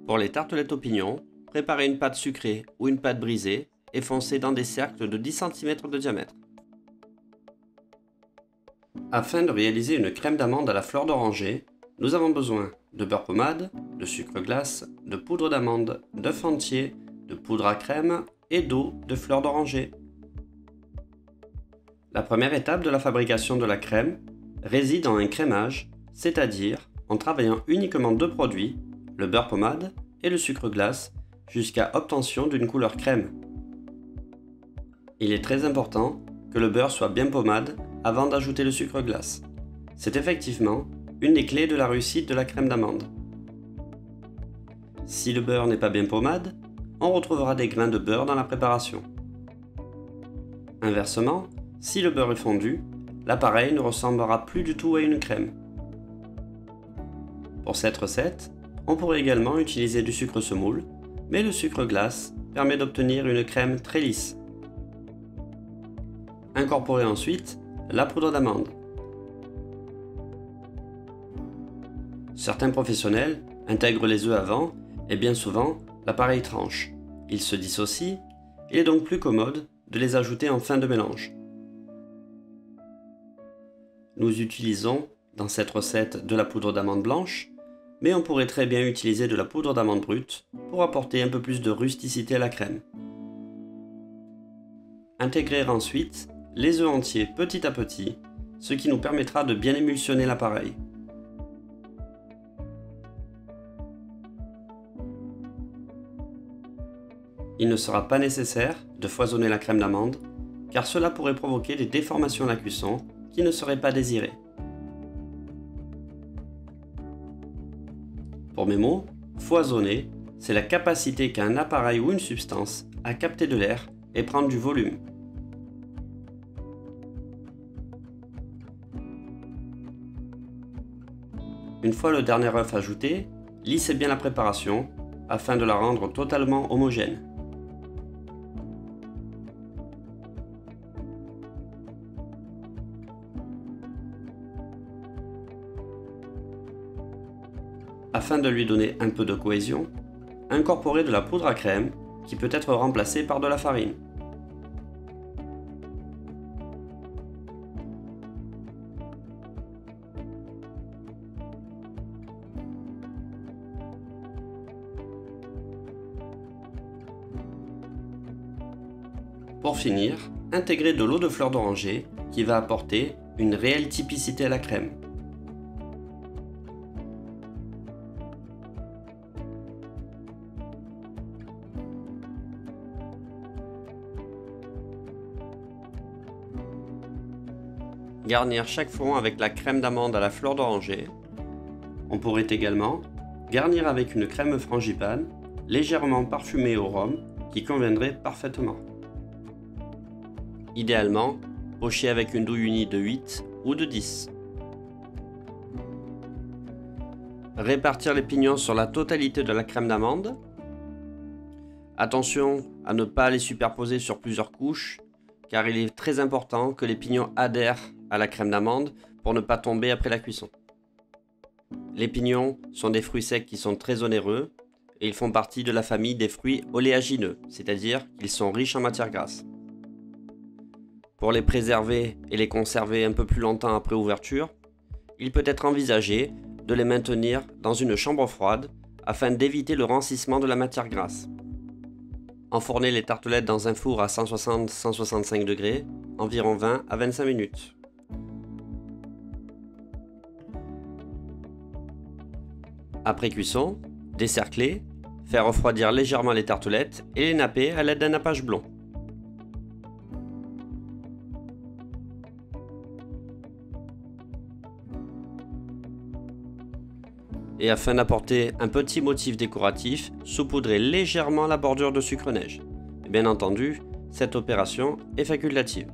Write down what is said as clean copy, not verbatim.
Pour les tartelettes aux pignons, préparez une pâte sucrée ou une pâte brisée et foncez dans des cercles de 10 cm de diamètre. Afin de réaliser une crème d'amande à la fleur d'oranger, nous avons besoin de beurre pommade, de sucre glace, de poudre d'amande, d'œuf entier, de poudre à crème et d'eau de fleur d'oranger. La première étape de la fabrication de la crème réside dans un crémage, c'est-à-dire en travaillant uniquement deux produits, le beurre pommade et le sucre glace, jusqu'à obtention d'une couleur crème. Il est très important que le beurre soit bien pommade avant d'ajouter le sucre glace. C'est effectivement une des clés de la réussite de la crème d'amande. Si le beurre n'est pas bien pommade, on retrouvera des grains de beurre dans la préparation. Inversement, si le beurre est fondu, l'appareil ne ressemblera plus du tout à une crème. Pour cette recette, on pourrait également utiliser du sucre semoule, mais le sucre glace permet d'obtenir une crème très lisse. Incorporez ensuite la poudre d'amande. Certains professionnels intègrent les œufs avant et bien souvent l'appareil tranche. Ils se dissocient, il est donc plus commode de les ajouter en fin de mélange. Nous utilisons dans cette recette de la poudre d'amande blanche, mais on pourrait très bien utiliser de la poudre d'amande brute pour apporter un peu plus de rusticité à la crème. Intégrer ensuite les œufs entiers petit à petit, ce qui nous permettra de bien émulsionner l'appareil. Il ne sera pas nécessaire de foisonner la crème d'amande, car cela pourrait provoquer des déformations à la cuisson qui ne seraient pas désirées. Pour mes mots, foisonner, c'est la capacité qu'a un appareil ou une substance à capter de l'air et prendre du volume. Une fois le dernier œuf ajouté, lissez bien la préparation afin de la rendre totalement homogène. Afin de lui donner un peu de cohésion, incorporez de la poudre à crème qui peut être remplacée par de la farine. Pour finir, intégrez de l'eau de fleur d'oranger qui va apporter une réelle typicité à la crème. Garnir chaque fond avec la crème d'amande à la fleur d'oranger. On pourrait également garnir avec une crème frangipane légèrement parfumée au rhum qui conviendrait parfaitement. Idéalement, pocher avec une douille unie de 8 ou de 10. Répartir les pignons sur la totalité de la crème d'amande. Attention à ne pas les superposer sur plusieurs couches, car il est très important que les pignons adhèrent à la crème d'amande pour ne pas tomber après la cuisson. Les pignons sont des fruits secs qui sont très onéreux et ils font partie de la famille des fruits oléagineux, c'est-à-dire qu'ils sont riches en matières grasses. Pour les préserver et les conserver un peu plus longtemps après ouverture, il peut être envisagé de les maintenir dans une chambre froide afin d'éviter le rancissement de la matière grasse. Enfournez les tartelettes dans un four à 160-165 degrés, environ 20 à 25 minutes. Après cuisson, décercler, faire refroidir légèrement les tartelettes et les napper à l'aide d'un nappage blond. Et afin d'apporter un petit motif décoratif, saupoudrez légèrement la bordure de sucre neige. Et bien entendu, cette opération est facultative.